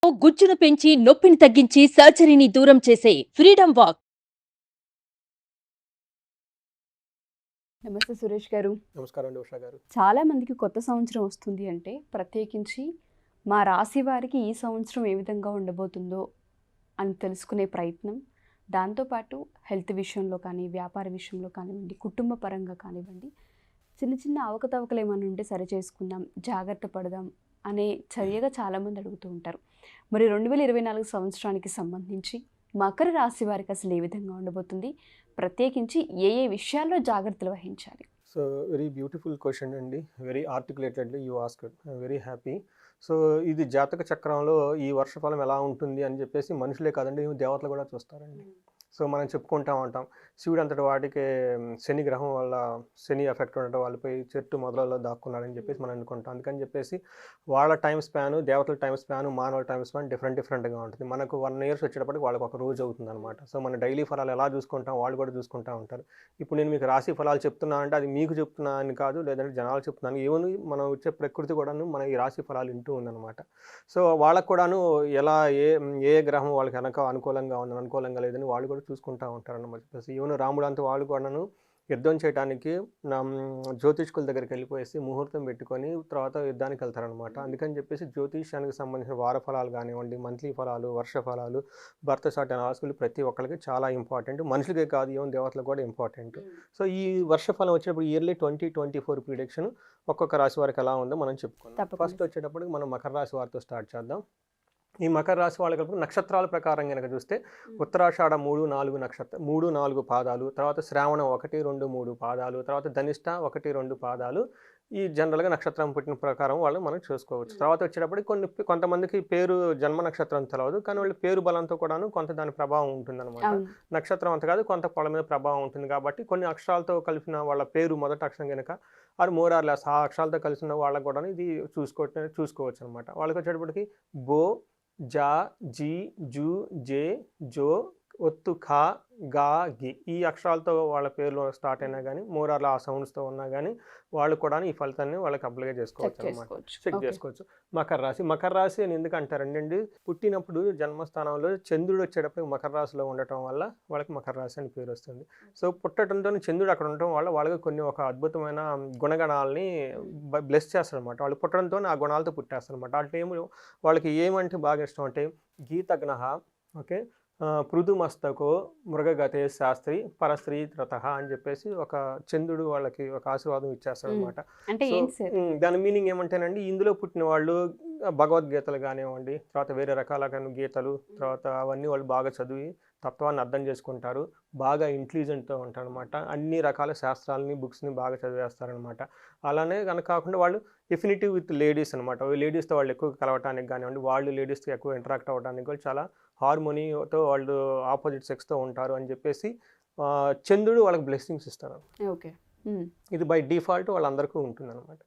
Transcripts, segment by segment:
గుజ్జును పెంచి నొప్పిని తగ్గించి సర్జరీని దూరం చేసే ఫ్రీడమ్ వాక్. నమస్తే సురేష్ గారు. నమస్కారం అండి ఉషా గారు. చాలా మందికి కొత్త సంవత్సరం వస్తుంది అంటే ప్రత్యేకించి మా రాశి వారికి ఈ సంవత్సరం ఏ విధంగా ఉండబోతుందో అని తెలుసుకునే ప్రయత్నం, దాంతోపాటు హెల్త్ విషయంలో కానీ, వ్యాపార విషయంలో కానివ్వండి, కుటుంబ పరంగా కానివ్వండి, చిన్న చిన్న అవకతవకలు ఏమైనా ఉంటే సరి చేసుకుందాం, జాగ్రత్త పడదాం అనే చర్యగా చాలామంది అడుగుతూ ఉంటారు. మరి 2024 సంవత్సరానికి సంబంధించి మకర రాశి వారికి అసలు ఏ విధంగా ఉండబోతుంది, ప్రత్యేకించి ఏ ఏ విషయాల్లో జాగ్రత్తలు వహించాలి? సో వెరీ బ్యూటిఫుల్ క్వశ్చన్ అండి. Very articulatedly you asked. I'm very happy. So ఇది జాతక చక్రంలో ఈ వర్షఫలం ఎలా ఉంటుంది అని చెప్పేసి మనుషులే కాదండి, దేవతలు కూడా చూస్తారండి. సో మనం చెప్పుకుంటా ఉంటాం, శివుడు అంతటి వాటికి శని గ్రహం వల్ల శని ఎఫెక్ట్ ఉండటం, వాళ్ళపై చెట్టు మొదలలో దాక్కున్నాడని చెప్పేసి మనం అనుకుంటాం. అందుకని చెప్పేసి వాళ్ళ టైం స్పాను, దేవతల టైం స్పాను, మానవుల టైం స్పాన్ డిఫరెంట్గా ఉంటుంది. మనకు 1 years వచ్చేటప్పటికి వాళ్ళకి ఒక రోజు అవుతుంది అనమాట. సో మన డైలీ ఫలాలు ఎలా చూసుకుంటాం, వాళ్ళు కూడా చూసుకుంటూ ఉంటారు. ఇప్పుడు నేను మీకు రాశి ఫలాలు చెప్తున్నానంటే అది మీకు చెప్తున్నా అని కాదు, లేదంటే జనాలు చెప్తున్నాను. ఏమని మనం వచ్చే ప్రకృతి కూడాను మన ఈ రాశి ఫలాలు వింటూ ఉందన్నమాట. సో వాళ్ళకు కూడాను ఎలా ఏ గ్రహం వాళ్ళకి అనుకూలంగా ఉందని, అనుకూలంగా లేదని వాళ్ళు కూడా చూసుకుంటూ ఉంటారన్నమాట. ప్లస్ ఈవెన్ రాముడు అంతా వాళ్ళు కూడాను యుద్ధం చేయడానికి జ్యోతిష్కుల దగ్గరికి వెళ్ళిపోయేసి ముహూర్తం పెట్టుకొని తర్వాత యుద్ధానికి వెళ్తారనమాట. అందుకని చెప్పేసి జ్యోతిష్యానికి సంబంధించిన వార ఫలాలు కానివ్వండి, మంత్లీ ఫలాలు, వర్ష ఫలాలు, బర్త్ చార్ట్ అనాలిసిస్ ప్రతి ఒక్కరికి చాలా ఇంపార్టెంట్. మనుషులకే కాదు, ఈవెన్ దేవతలకు కూడా ఇంపార్టెంట్. సో ఈ వర్షఫలం వచ్చేటప్పుడు ఇయర్లీ 2024 ప్రిడిక్షన్ ఒక్కొక్క రాశి వారికి ఎలా ఉందో మనం చెప్పుకుందాం. ఫస్ట్ వచ్చేటప్పటికి మనం మకర రాశి వారితో స్టార్ట్ చేద్దాం. ఈ మకర రాశి వాళ్ళకి నక్షత్రాల ప్రకారం కనుక చూస్తే ఉత్తరాషాఢ 3-4 పాదాలు, తర్వాత శ్రావణం 1-2-3 పాదాలు, తర్వాత ధనిష్ట 1-2 పాదాలు. ఈ జనరల్గా నక్షత్రం పుట్టిన ప్రకారం వాళ్ళు మనం చూసుకోవచ్చు. తర్వాత వచ్చేటప్పటికి కొంతమందికి పేరు జన్మ నక్షత్రం తెలవదు, కానీ వాళ్ళ పేరు బలంతో కూడాను కొంత దాని ప్రభావం ఉంటుందన్నమాట. నక్షత్రం అంత కాదు, కొంత వాళ్ళ మీద ప్రభావం ఉంటుంది. కాబట్టి కొన్ని అక్షరాలతో కలిపిన వాళ్ళ పేరు మొదటి అక్షరం కనుక అది మోరార్లెస్ ఆ అక్షరాలతో కలిసిన వాళ్ళకు కూడా ఇది చూసుకోవచ్చు అనమాట. వాళ్ళకి వచ్చేటప్పటికి బో, జా, జీ, జూ, జే, జో, ఒత్తు, ఖా, గా, గి ఈ అక్షరాలతో వాళ్ళ పేర్లు స్టార్ట్ అయినా కానీ, మోరార్ల ఆ సౌండ్స్తో ఉన్నా కానీ వాళ్ళు కూడా ఈ ఫలితాన్ని వాళ్ళకి అప్లై చేసుకోవచ్చు అనమాట, చెక్ చేసుకోవచ్చు. మకర రాశి అని ఎందుకు అంటారండి, పుట్టినప్పుడు జన్మస్థానంలో చంద్రుడు వచ్చేటప్పుడు మకర రాశిలో ఉండటం వల్ల వాళ్ళకి మకర రాశి అని పేరు వస్తుంది. సో పుట్టడంతో చంద్రుడు అక్కడ ఉండటం వల్ల వాళ్ళకి కొన్ని ఒక అద్భుతమైన గుణగణాలని బ్లెస్ చేస్తారనమాట. వాళ్ళు పుట్టడంతో ఆ గుణాలతో పుట్టేస్తారనమాట. ఆ టైంలో వాళ్ళకి ఏమంటే బాగా ఇష్టం అంటే గీతజ్ఞ, ఓకే, పృథుమస్తకో మృగగతే శాస్త్రి పరస్త్రీ రథ అని చెప్పేసి ఒక చంద్రుడు వాళ్ళకి ఒక ఆశీర్వాదం ఇచ్చేస్తాడు అనమాట. దాని మీనింగ్ ఏమంటేనండి, ఇందులో పుట్టిన వాళ్ళు భగవద్గీతలు కానివ్వండి, తర్వాత వేరే రకాల గీతలు, తర్వాత అవన్నీ వాళ్ళు బాగా చదివి తత్వాన్ని అర్థం చేసుకుంటారు, బాగా ఇంటెలిజెంట్తో ఉంటారు అనమాట. అన్ని రకాల శాస్త్రాలని, బుక్స్ని బాగా చదివేస్తారనమాట. అలానే కనుక కాకుండా వాళ్ళు ఎఫినిటివ్ విత్ లేడీస్ అనమాట. లేడీస్తో వాళ్ళు ఎక్కువ కలవటానికి కానివ్వండి, వాళ్ళు లేడీస్తో ఎక్కువ ఇంటరాక్ట్ అవ్వడానికి వాళ్ళు చాలా హార్మోనీతో వాళ్ళు ఆపోజిట్ సెక్స్తో ఉంటారు అని చెప్పేసి చంద్రుడు వాళ్ళకి బ్లెస్సింగ్స్ ఇస్తారు. ఓకే, ఇది బై డిఫాల్ట్ వాళ్ళందరికీ ఉంటుంది అనమాట.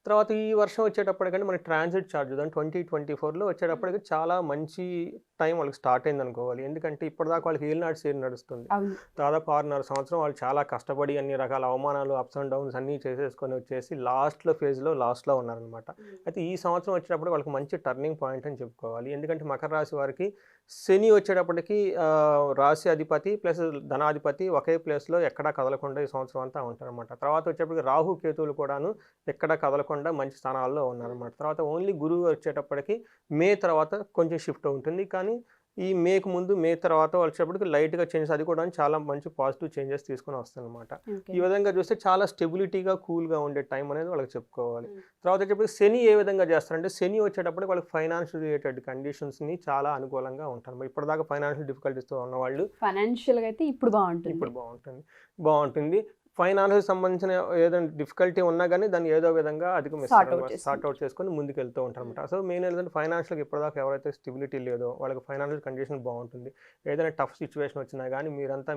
తర్వాత ఈ వర్షం వచ్చేటప్పటికంటే మనకి ట్రాన్సిట్ చార్జ్ చూద్దాం. 2024లో వచ్చేటప్పటికి చాలా మంచి టైం వాళ్ళకి స్టార్ట్ అయింది అనుకోవాలి. ఎందుకంటే ఇప్పటిదాకా వాళ్ళకి ఏలినాడు సేల్ నడుస్తుంది. దాదాపు 6.5 సంవత్సరం వాళ్ళు చాలా కష్టపడి అన్ని రకాల అవమానాలు, అప్స్ అండ్ డౌన్స్ అన్నీ చేసేసుకొని వచ్చేసి లాస్ట్లో ఉన్నారనమాట. అయితే ఈ సంవత్సరం వచ్చేటప్పుడు వాళ్ళకి మంచి టర్నింగ్ పాయింట్ అని చెప్పుకోవాలి. ఎందుకంటే మకర రాశి వారికి శని వచ్చేటప్పటికి రాశి అధిపతి ప్లస్ ధనాధిపతి ఒకే ప్లేస్లో ఎక్కడా కదలకుండా ఈ సంవత్సరం అంతా ఉంటారనమాట. తర్వాత వచ్చేటప్పటికి రాహు కేతువులు కూడాను ఎక్కడా కదలకుండా మంచి స్థానాల్లో ఉన్నారనమాట. తర్వాత ఓన్లీ గురువు వచ్చేటప్పటికి మే తర్వాత కొంచెం షిఫ్ట్ ఉంటుంది, కానీ ఈ మే తర్వాత వచ్చేటప్పటికి లైట్గా చేంజెస్, అది కూడా చాలా మంచి పాజిటివ్ చేంజెస్ తీసుకొని వస్తాయన్నమాట. ఈ విధంగా చూస్తే చాలా స్టెబిలిటీగా, కూల్గా ఉండే టైం అనేది వాళ్ళకి చెప్పుకోవాలి. తర్వాత వచ్చేటప్పటికి శని ఏ విధంగా చేస్తారంటే, శని వచ్చేటప్పటికి వాళ్ళకి ఫైనాన్షియల్ రిలేటెడ్ కండిషన్స్ని చాలా అనుకూలంగా ఉంటారు. ఇప్పటిదాకా ఫైనాన్షియల్ డిఫికల్టీస్తో ఉన్నవాళ్ళు ఫైనాన్షియల్గా అయితే ఇప్పుడు బాగుంటుంది. ఫైనాన్స్కి సంబంధించిన ఏదైనా డిఫికల్టీ ఉన్నా కానీ దాన్ని ఏదో విధంగా సార్ట్ అవుట్ చేసుకొని ముందుకు వెళ్తూ ఉంటారు అనమాట. సో మెయిన్ ఏంటంటే ఫైనాన్షియల్గా ఇప్పటిదాకా ఎవరైతే స్టెబిలిటీ లేదో వాళ్ళకి ఫైనాన్షియల్ కండిషన్ బాగుంటుంది. ఏదైనా టఫ్ సిచ్యువేషన్ వచ్చినా కానీ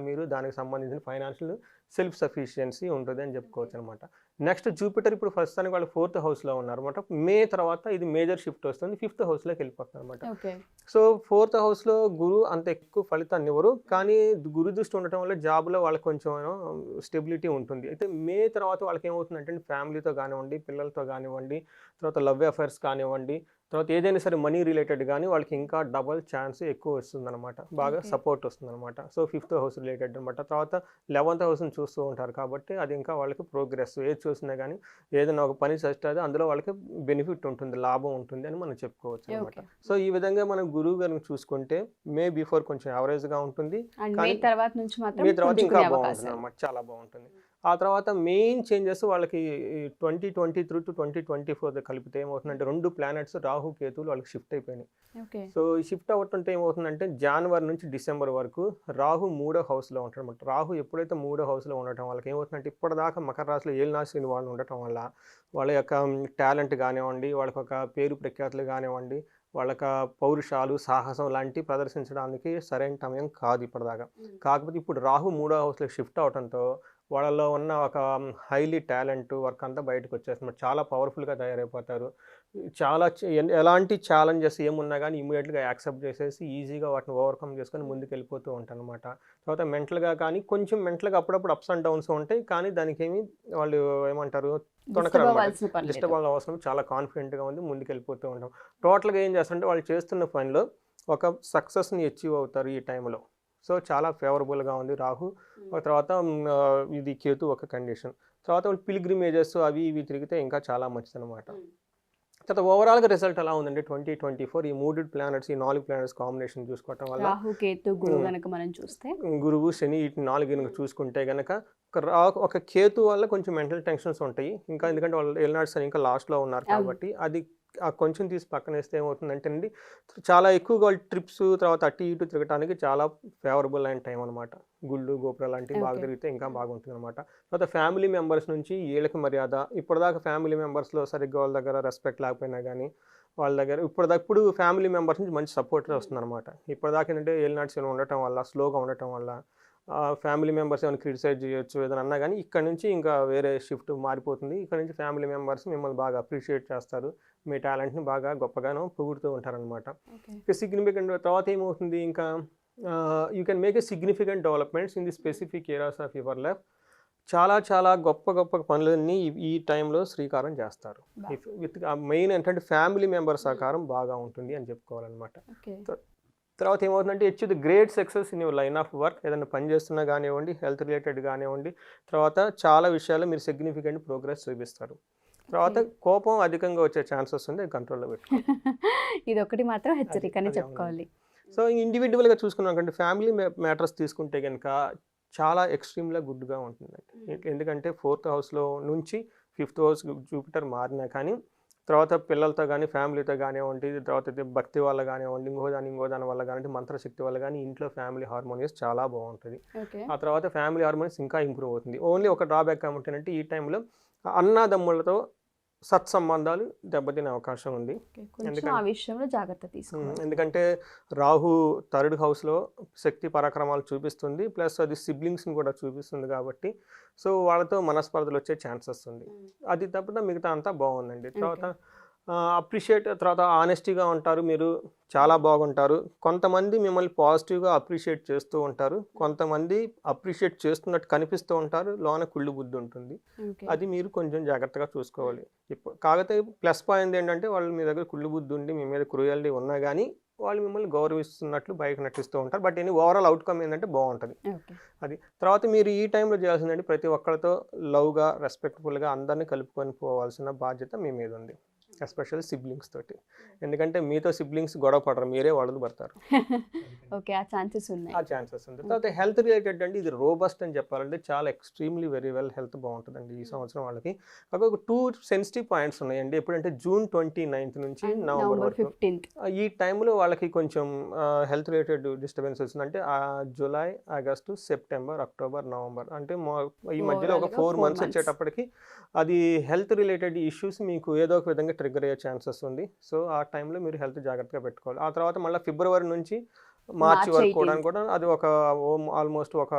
మీరు దానికి సంబంధించిన ఫైనాన్షియల్ సెల్ఫ్ సఫిషియన్సీ ఉంటుంది అని చెప్పుకోవచ్చు అనమాట. నెక్స్ట్ జూపిటర్ ఇప్పుడు ప్రస్తుతానికి వాళ్ళు 4th హౌస్లో ఉన్నారు అనమాట. మే తర్వాత ఇది మేజర్ షిఫ్ట్ వస్తుంది, 5th హౌస్లోకి వెళ్ళిపోతుంది అనమాట. సో 4th హౌస్లో గురు అంత ఎక్కువ ఫలితాన్ని ఇవ్వరు, కానీ గురు దృష్టి ఉండటం వల్ల జాబ్లో వాళ్ళకి కొంచెం స్టెబిలిటీ ఉంటుంది. అయితే మే తర్వాత వాళ్ళకి ఏమవుతుందంటే ఫ్యామిలీతో కానివ్వండి, పిల్లలతో కానివ్వండి, తర్వాత లవ్ అఫైర్స్ కానివ్వండి, తర్వాత ఏదైనా సరే మనీ రిలేటెడ్ కానీ వాళ్ళకి ఇంకా డబల్ ఛాన్స్ ఎక్కువ వస్తుందన్నమాట, బాగా Okay. సపోర్ట్ వస్తుందన్నమాట. సో 5th హౌస్ రిలేటెడ్ అనమాట. తర్వాత 11th హౌస్ని చూస్తూ ఉంటారు కాబట్టి అది ఇంకా వాళ్ళకి ప్రోగ్రెస్, ఏది చూసినా కానీ ఏదైనా ఒక పని చేస్తే అందులో వాళ్ళకి బెనిఫిట్ ఉంటుంది, లాభం ఉంటుంది అని మనం చెప్పుకోవచ్చు అనమాట. Okay. సో ఈ విధంగా మనం గురువు గారిని చూసుకుంటే మే బిఫోర్ కొంచెం యావరేజ్గా ఉంటుంది, అండ్ మే కానీ తర్వాత నుంచి మాత్రం మీ తర్వాత ఇంకా పుంజుకునే బాగుంటుంది అవకాశాలు. అనమాట, చాలా బాగుంటుంది. ఆ తర్వాత మెయిన్ చేంజెస్ వాళ్ళకి 2023 టు 2024 కలిపితే ఏమవుతుందంటే 2 ప్లానెట్స్ రాహు కేతువులు వాళ్ళకి షిఫ్ట్ అయిపోయినాయి. ఓకే. సో ఈ షిఫ్ట్ అవ్వటంటే ఏమవుతుందంటే జనవరి నుంచి డిసెంబర్ వరకు రాహు 3వ హౌస్లో ఉంటాడు అనమాట. రాహు ఎప్పుడైతే 3వ హౌస్లో ఉండటం వాళ్ళకి ఏమవుతుందంటే ఇప్పటిదాకా మకర రాశిలో ఏలినాశని వాళ్ళు ఉండటం వల్ల వాళ్ళ యొక్క టాలెంట్ కానివ్వండి, వాళ్ళకి ఒక పేరు ప్రఖ్యాతులు కానివ్వండి, వాళ్ళకి పౌరుషాలు సాహసం లాంటివి ప్రదర్శించడానికి సరైన సమయం కాదు ఇప్పటిదాకా. కాకపోతే ఇప్పుడు రాహు 3వ హౌస్లో షిఫ్ట్ అవడంతో వాళ్ళలో ఉన్న ఒక హైలీ టాలెంట్ వర్క్ అంతా బయటకు వచ్చేస్తుంది, చాలా పవర్ఫుల్గా తయారైపోతారు. చాలా ఎలాంటి ఛాలెంజెస్ ఏమున్నా కానీ ఇమీడియట్గా యాక్సెప్ట్ చేసేసి ఈజీగా వాటిని ఓవర్కమ్ చేసుకొని ముందుకు వెళ్ళిపోతూ ఉంటాను అనమాట. తర్వాత మెంటల్గా కానీ కొంచెం మెంటల్గా అప్పుడప్పుడు అప్స్ అండ్ డౌన్స్ ఉంటాయి, కానీ దానికి ఏమి వాళ్ళు ఏమంటారు Disturb తొణకరు అనమాట. అవ్వాల్సిన పని లేదు. డిస్టర్బ్ అవ్వాల్సిన అవసరం, చాలా కాన్ఫిడెంట్గా ఉంది, ముందుకు వెళ్ళిపోతూ ఉంటాం. టోటల్గా ఏం చేస్తారంటే వాళ్ళు చేస్తున్న పనిలో ఒక సక్సెస్ని అచీవ్ అవుతారు ఈ టైంలో. సో చాలా ఫేవరబుల్గా ఉంది రాహు. తర్వాత ఇది కేతు ఒక కండిషన్. తర్వాత వాళ్ళు పిల్గ్రిమేజెస్ అవి ఇవి తిరిగితే ఇంకా చాలా మంచిది అనమాట. తర్వాత ఓవరాల్గా రిజల్ట్ ఎలా ఉందంటే 2024 ఈ 3 ప్లానెట్స్, ఈ 4 ప్లానెట్స్ కాంబినేషన్ చూసుకోవటం వల్ల రాహు కేతు గురువు గనక మనం చూస్తే గురువు శని వీటి 4 కనుక చూసుకుంటే కనుక ఒక కేతు వల్ల కొంచెం మెంటల్ టెన్షన్స్ ఉంటాయి ఇంకా, ఎందుకంటే వాళ్ళు ఏలినాడ్స్ అని ఇంకా లాస్ట్లో ఉన్నారు కాబట్టి అది కొంచెం తీసి పక్కన వేస్తే ఏమవుతుందంటే అండి చాలా ఎక్కువగా వాళ్ళు ట్రిప్స్ తర్వాత అటు ఇటు తిరగడానికి చాలా ఫేవరబుల్ అయిన టైం అనమాట. గుళ్ళు గోపురాలు లాంటివి బాగా Okay. తిరిగితే ఇంకా బాగుంటుంది అనమాట. తర్వాత ఫ్యామిలీ మెంబర్స్ నుంచి వీళ్ళకి మర్యాద, ఇప్పటిదాకా ఫ్యామిలీ మెంబర్స్లో సరిగ్గా వాళ్ళ దగ్గర రెస్పెక్ట్ లేకపోయినా కానీ వాళ్ళ దగ్గర ఇప్పుడు ఫ్యామిలీ మెంబర్స్ నుంచి మంచి సపోర్ట్ వస్తుంది అనమాట. ఇప్పటిదాకా ఏంటంటే ఏలినాడ్స్ ఉండటం వల్ల, స్లోగా ఉండటం వల్ల ఫ్యామిలీ మెంబర్స్ ఏమైనా క్రిటిసైజ్ చేయొచ్చు ఏదైనా అన్నా కానీ ఇక్కడ నుంచి ఇంకా వేరే షిఫ్ట్ మారిపోతుంది. ఇక్కడ నుంచి ఫ్యామిలీ మెంబర్స్ మిమ్మల్ని బాగా అప్రిషియేట్ చేస్తారు, మీ టాలెంట్ని బాగా గొప్పగానో పొగుడుతూ ఉంటారనమాట. ఓకే. సిగ్నిఫికెంట్ తర్వాత ఏమవుతుంది ఇంకా you can make a significant developments in the specific areas of your life. చాలా చాలా గొప్ప గొప్ప పనులన్నీ ఈ టైంలో శ్రీకారం చేస్తారు. విత్ మెయిన్ ఏంటంటే ఫ్యామిలీ మెంబర్ సహకారం బాగా ఉంటుంది అని చెప్పుకోవాలన్నమాట. ఓకే. తర్వాత ఏమవుతుందంటే achieve the great success in your line of work, ఏదైనా పని చేస్తున్నా కానివ్వండి, హెల్త్ రిలేటెడ్ కానివ్వండి, తర్వాత చాలా విషయాల్లో మీరు సిగ్నిఫికెంట్ ప్రోగ్రెస్ చూపిస్తారు. తర్వాత కోపం అధికంగా వచ్చే ఛాన్సెస్ ఉంది, కంట్రోల్లో పెట్టుకోవాలి. ఇది ఒకటి మాత్రం హెచ్చరిక అని అది చెప్పుకోవాలి. సో ఇండివిజువల్గా చూసుకున్నాం కంటే ఫ్యామిలీ మ్యాటర్స్ తీసుకుంటే కనుక చాలా ఎక్స్ట్రీమ్గా గుడ్గా ఉంటుందండి. ఎందుకంటే 4th హౌస్లో నుంచి 5th హౌస్ జూపిటర్ మారినా కానీ తర్వాత పిల్లలతో కానీ ఫ్యామిలీతో కానివ్వండి, తర్వాత భక్తి వల్ల కానివ్వండి, ఇంకో దాని వల్ల కానీ మంత్రశక్తి వల్ల కానీ ఇంట్లో ఫ్యామిలీ హార్మోనియస్ చాలా బాగుంటుంది. ఓకే. ఆ తర్వాత ఫ్యామిలీ హార్మోనియస్ ఇంకా ఇంప్రూవ్ అవుతుంది. ఓన్లీ ఒక డ్రాబ్యాక్ ఏమంటేనంటే ఈ టైంలో అన్నదమ్ములతో సత్సంబంధాలు దెబ్బతినే అవకాశం ఉంది. ఓకే. కొంచెం ఎందుకంటే ఆ విషయంలో జాగ్రత్త తీసుకోవాలి. ఎందుకంటే రాహు 3rd హౌస్లో శక్తి పరాక్రమాలు చూపిస్తుంది, ప్లస్ అది సిబ్లింగ్స్ని కూడా చూపిస్తుంది కాబట్టి సో వాళ్ళతో మనస్పర్ధలు వచ్చే ఛాన్సెస్ ఉంది. అది తప్ప మిగతా అంతా బాగుందండి. తర్వాత అప్రిషియేట్, తర్వాత ఆనెస్టీగా ఉంటారు, మీరు చాలా బాగుంటారు. కొంతమంది మిమ్మల్ని పాజిటివ్గా అప్రిషియేట్ చేస్తూ ఉంటారు, కొంతమంది అప్రిషియేట్ చేస్తున్నట్టు కనిపిస్తూ ఉంటారు, లోన కుళ్ళు బుద్ధి ఉంటుంది. ఓకే. అది మీరు కొంచెం జాగ్రత్తగా చూసుకోవాలి. కాకపోతే ప్లస్ పాయింట్ ఏంటంటే వాళ్ళు మీ దగ్గర కుళ్ళు బుద్ధి ఉండి మీ మీద క్రూయల్టీ ఉన్నా కానీ వాళ్ళు మిమ్మల్ని గౌరవిస్తున్నట్లు బయట నటిస్తూ ఉంటారు. బట్ ఓవరాల్ అవుట్కమ్ ఏంటంటే బాగుంటుంది. ఓకే. అది తర్వాత మీరు ఈ టైంలో చేయాల్సిందంటే ప్రతి ఒక్కరితో లవ్గా రెస్పెక్ట్ఫుల్గా అందరినీ కలుపుకొని పోవాల్సిన బాధ్యత మీ మీద ఉంది, ఎస్పెషల్లీ సిబ్లింగ్స్ తోటి. ఎందుకంటే మీతో సిబ్లింగ్స్ గొడవ పడరు, మీరే వాళ్ళు పడతారు. ఓకే. ఆ ఛాన్సెస్ ఉన్నాయి. ఆ ఛాన్సెస్ ఉంది. తర్వాత హెల్త్ రిలేటెడ్ అంటే ఇది రోబస్ట్ అని చెప్పాలంటే చాలా ఎక్స్ట్రీమ్లీ వెరీ వెల్ హెల్త్ బాగుంటుందండి ఈ సంవత్సరం వాళ్ళకి. కాకపోతే 2 సెన్సిటివ్ పాయింట్స్ ఉన్నాయండి. ఎప్పుడంటే జూన్ 29 నుంచి నవంబర్ వరకు 15th. ఈ టైంలో వాళ్ళకి కొంచెం హెల్త్ రిలేటెడ్ డిస్టర్బెన్స్ వచ్చిందంటే July, August, September, October, November అంటే ఈ మధ్యలో ఒక 4 మంత్స్ వచ్చేటప్పటికి అది హెల్త్ రిలేటెడ్ ఇష్యూస్ మీకు ఏదో ఒక విధంగా ట్రిగ్గర్ అయ్యే ఛాన్సెస్ ఉంది. సో ఆ టైంలో మీరు హెల్త్ జాగ్రత్తగా పెట్టుకోవాలి. ఆ తర్వాత మళ్ళీ ఫిబ్రవరి నుంచి మార్చి వరకు కూడా అది ఒక ఆల్మోస్ట్ ఒక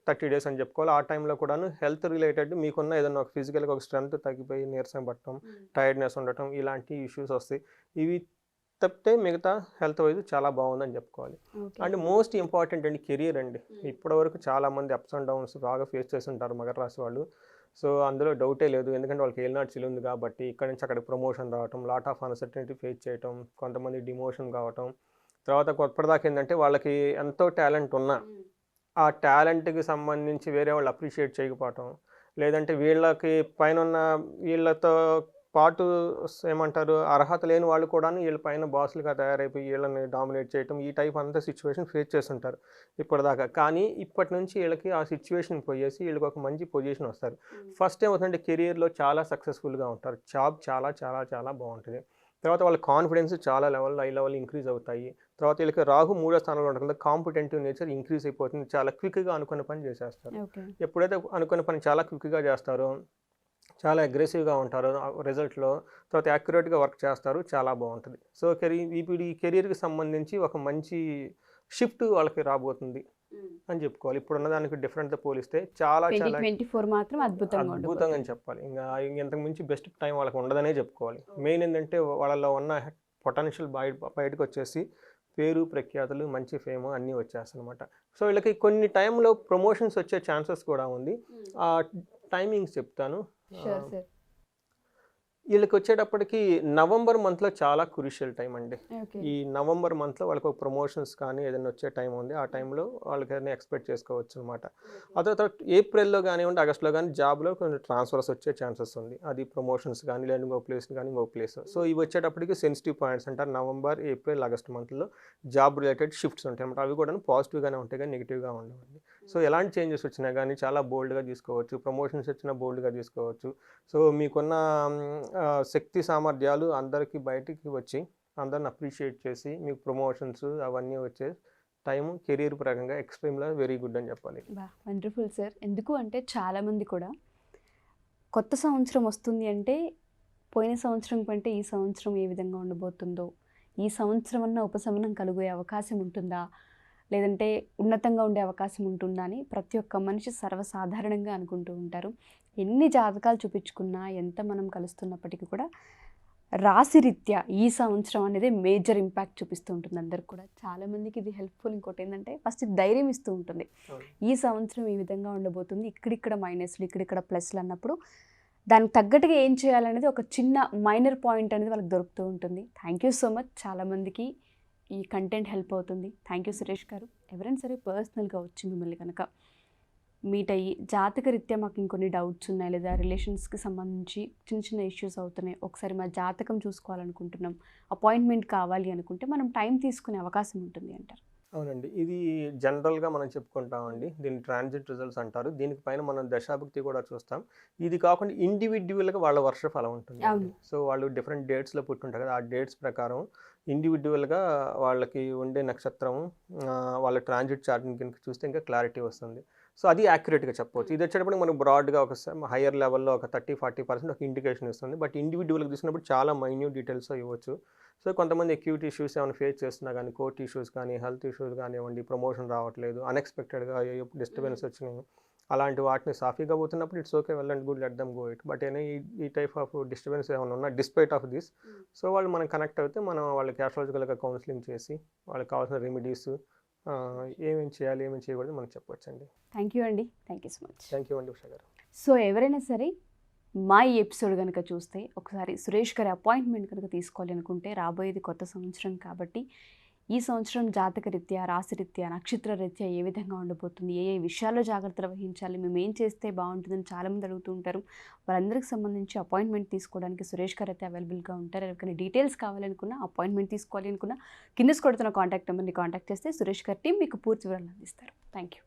30 days అని చెప్పుకోవాలి. ఆ టైంలో కూడాను హెల్త్ రిలేటెడ్ మీకున్న ఏదైనా ఒక ఫిజికల్గా ఒక స్ట్రెంత్ తగ్గిపోయి నీరసం పట్టడం, టైర్డ్నెస్ ఉండటం, ఇలాంటి ఇష్యూస్ వస్తాయి. ఇవి తప్పితే మిగతా హెల్త్ వైజ్ చాలా బాగుందని చెప్పుకోవాలి. అండ్ మోస్ట్ ఇంపార్టెంట్ అండి కెరియర్ అండి. ఇప్పటివరకు చాలామంది అప్స్ అండ్ డౌన్స్ బాగా ఫేస్ చేసి ఉంటారు మకర రాశి వాళ్ళు. సో అందులో డౌటే లేదు, ఎందుకంటే వాళ్ళకి ఏలినాటి శని ఉంది కాబట్టి ఇక్కడ నుంచి అక్కడికి ప్రమోషన్ రావటం, లాట్ ఆఫ్ అన్సర్టనిటీ ఫేస్ చేయటం, కొంతమంది డిమోషన్ కావటం. తర్వాత కొత్తదాకా ఏంటంటే వాళ్ళకి ఎంతో టాలెంట్ ఉన్నా ఆ టాలెంట్కి సంబంధించి వేరే వాళ్ళు అప్రిషియేట్ చేయకపోవటం, లేదంటే వీళ్ళకి పైన ఉన్న వీళ్ళతో పాటు ఏమంటారు అర్హత లేని వాళ్ళు కూడా వీళ్ళ పైన బాసులుగా తయారైపోయి వీళ్ళని డామినేట్ చేయటం, ఈ టైప్ అంతా సిచ్యువేషన్ ఫేస్ చేస్తుంటారు ఇప్పటిదాకా. కానీ ఇప్పటి నుంచి వీళ్ళకి ఆ సిచ్యువేషన్ పోయేసి వీళ్ళకి ఒక మంచి పొజిషన్ వస్తారు. ఫస్ట్ ఏమవుతుందంటే కెరియర్లో చాలా సక్సెస్ఫుల్గా ఉంటారు, జాబ్ చాలా చాలా చాలా బాగుంటుంది. తర్వాత వాళ్ళ కాన్ఫిడెన్స్ చాలా హై లెవెల్ ఇంక్రీజ్ అవుతాయి. తర్వాత వీళ్ళకి రాహు 3వ స్థానంలో ఉంటుంది, కాంపిటేటివ్ నేచర్ ఇంక్రీజ్ అయిపోతుంది, చాలా క్విక్గా అనుకున్న పని చేసేస్తారు. ఎప్పుడైతే అనుకున్న పని చాలా క్విక్గా చేస్తారో, చాలా అగ్రెసివ్గా ఉంటారు రిజల్ట్లో, తర్వాత యాక్యురేట్గా వర్క్ చేస్తారు, చాలా బాగుంటుంది. సో ఇప్పుడు ఈ కెరీర్కి సంబంధించి ఒక మంచి షిఫ్ట్ వాళ్ళకి రాబోతుంది అని చెప్పుకోవాలి. ఇప్పుడున్న దానికి డిఫరెంట్తో పోలిస్తే చాలా చాలా 2024 మాత్రం అద్భుతంగా అని చెప్పాలి. ఇంతకు మించి బెస్ట్ టైం వాళ్ళకి ఉండదనే చెప్పుకోవాలి. మెయిన్ ఏంటంటే వాళ్ళలో ఉన్న పొటెన్షియల్ బయటకు వచ్చేసి పేరు ప్రఖ్యాతులు మంచి ఫేమ్ అన్నీ వచ్చేస్తాయి అనమాట. సో వీళ్ళకి కొన్ని టైంలో ప్రమోషన్స్ వచ్చే ఛాన్సెస్ కూడా ఉంది. ఆ టైమింగ్స్ చెప్తాను. వీళ్ళకి వచ్చేటప్పటికి నవంబర్ మంత్లో చాలా క్రూషియల్ టైం అండి. ఈ నవంబర్ మంత్లో వాళ్ళకి ఒక ప్రమోషన్స్ కానీ ఏదైనా వచ్చే టైం ఉంది, ఆ టైంలో వాళ్ళకి ఏదైనా ఎక్స్పెక్ట్ చేసుకోవచ్చు అనమాట. ఆ తర్వాత ఏప్రిల్లో కానివ్వండి ఆగస్టులో కానీ జాబ్లో కొన్ని ట్రాన్స్ఫర్స్ వచ్చే ఛాన్సెస్ ఉంది, అది ప్రమోషన్స్ కానీ లేదా ఇంకో ప్లేస్ కానీ ఇంకో ప్లేస్. సో ఇవి వచ్చేటప్పటికి సెన్సిటివ్ పాయింట్స్ అంటారు. నవంబర్, ఏప్రిల్, ఆగస్ట్ మంత్లో జాబ్ రిలేటెడ్ షిఫ్ట్స్ ఉంటాయి అనమాట. అవి కూడా పాజిటివ్గానే ఉంటాయి కానీ నెగిటివ్గా ఉండవండి. సో ఎలాంటి చేంజెస్ వచ్చినా కానీ చాలా బోల్డ్గా తీసుకోవచ్చు, ప్రమోషన్స్ వచ్చినా బోల్డ్గా తీసుకోవచ్చు. సో మీకున్న శక్తి సామర్థ్యాలు అందరికీ బయటికి వచ్చి అందరిని అప్రిషియేట్ చేసి మీకు ప్రమోషన్స్ అవన్నీ వచ్చే టైం కెరీర్ పరంగా ఎక్స్ట్రీమ్గా వెరీ గుడ్ అని చెప్పాలి. Wonderful sir. ఎందుకు అంటే చాలామంది కూడా కొత్త సంవత్సరం వస్తుంది అంటే పోయిన సంవత్సరం కంటే ఈ సంవత్సరం ఏ విధంగా ఉండబోతుందో, ఈ సంవత్సరం అన్న ఉపశమనం కలిగే అవకాశం ఉంటుందా, లేదంటే ఉన్నతంగా ఉండే అవకాశం ఉంటుందా అని ప్రతి ఒక్క మనిషి సర్వసాధారణంగా అనుకుంటూ ఉంటారు. ఎన్ని జాతకాలు చూపించుకున్నా, ఎంత మనం కలుస్తున్నప్పటికీ కూడా రాశిరీత్యా ఈ సంవత్సరం అనేది మేజర్ ఇంపాక్ట్ చూపిస్తూ ఉంటుంది అందరికి కూడా. చాలామందికి ఇది హెల్ప్ఫుల్. ఇంకోటి ఏంటంటే ఫస్ట్ ధైర్యం ఇస్తూ ఉంటుంది. ఈ సంవత్సరం ఈ విధంగా ఉండబోతుంది, ఇక్కడిక్కడ మైనస్లు ఇక్కడిక్కడ ప్లస్లు అన్నప్పుడు దానికి తగ్గట్టుగా ఏం చేయాలనేది ఒక చిన్న మైనర్ పాయింట్ అనేది వాళ్ళకి దొరుకుతూ ఉంటుంది. Thank you so much. చాలామందికి ఈ కంటెంట్ హెల్ప్ అవుతుంది. థ్యాంక్ యూ సురేష్ గారు. ఎవరైనా సరే పర్సనల్గా వచ్చి మిమ్మల్ని కనుక మీట్ అయ్యి జాతక రీత్యా మాకు ఇంకొన్ని డౌట్స్ ఉన్నాయి, లేదా రిలేషన్స్కి సంబంధించి చిన్న చిన్న ఇష్యూస్ అవుతున్నాయి, ఒకసారి మా జాతకం చూసుకోవాలనుకుంటున్నాం, అపాయింట్మెంట్ కావాలి అనుకుంటే మనం టైం తీసుకునే అవకాశం ఉంటుంది అంటారు. అవునండి, ఇది జనరల్గా మనం చెప్పుకుంటామండి, దీన్ని ట్రాన్సిట్ రిజల్ట్స్ అంటారు. దీనికి పైన మనం దశాభుక్తి కూడా చూస్తాం. ఇది కాకుండా ఇండివిజువల్గా వాళ్ళ వర్షఫలం ఉంటుంది. సో వాళ్ళు డిఫరెంట్ డేట్స్లో పుట్టుంటారు కదా, ఆ డేట్స్ ప్రకారం ఇండివిజువల్గా వాళ్ళకి ఉండే నక్షత్రం వాళ్ళ ట్రాన్సిట్ చార్ట్ని కనుక చూస్తే ఇంకా క్లారిటీ వస్తుంది. సో అది యాక్యురేట్గా చెప్పవచ్చు. ఇది వచ్చేటప్పుడు మనకు బ్రాడ్గా ఒక హయ్యర్ లెవెల్లో ఒక 30-40% ఒక ఇండికేషన్ ఇస్తుంది. బట్ ఇండివిజువల్గా చూసినప్పుడు చాలా మైన్యూట్ డీటెయిల్స్ ఇవ్వచ్చు. సో కొంతమంది అక్యూట్ ఇష్యూస్ ఏమైనా ఫేస్ చేస్తున్నా కానీ, కోర్ట్ ఇష్యూస్ కానీ, హెల్త్ ఇష్యూస్ కానివ్వండి, ప్రమోషన్ రావట్లేదు, అన్ఎక్స్పెక్టెడ్గా డిస్టర్బెన్స్ వచ్చినాయి, అలాంటి వాటిని సాఫీగా పోతున్నప్పుడు it's okay, well and good, let them go it. But ఈ టైప్ ఆఫ్ డిస్టర్బెన్స్ ఏమైనా ఉన్నా డిస్పైట్ ఆఫ్ దిస్, సో వాళ్ళు మనం కనెక్ట్ అయితే మనం వాళ్ళకి ఆస్ట్రాలజికల్గా కౌన్సిలింగ్ చేసి వాళ్ళకి కావాల్సిన రెమెడీస్ ఏమేమి చేయాలి ఏమేమి చేయకూడదు మనం చెప్పవచ్చు అండి. థ్యాంక్ యూ అండి. Thank you so much. Thank you అండి ఉషా గారు. సో ఎవరైనా సరే మా ఈ ఎపిసోడ్ కనుక చూస్తే ఒకసారి సురేష్ గారి అపాయింట్మెంట్ కనుక తీసుకోవాలి అనుకుంటే, రాబోయేది కొత్త సంవత్సరం కాబట్టి ఈ సంవత్సరం జాతక రీత్యా, రాశి రీత్యా, నక్షత్ర రీత్యా ఏ విధంగా ఉండబోతుంది, ఏ విషయాల్లో జాగ్రత్తలు వహించాలి, మేము ఏం చేస్తే బాగుంటుందని చాలామంది అడుగుతూ ఉంటారు. వాళ్ళందరికీ సంబంధించి అపాయింట్మెంట్ తీసుకోవడానికి సురేష్ గారు అయితే అవైలబుల్గా ఉంటారు. ఎవరికైనా డీటెయిల్స్ కావాలనుకున్నా, అపాయింట్మెంట్ తీసుకోవాలి అనుకున్నా కింద కొడుతున్న కాంటాక్ట్ నెంబర్ని కాంటాక్ట్ చేస్తే సురేష్ గారి టీం మీకు పూర్తి వివరాలు అందిస్తారు. Thank you.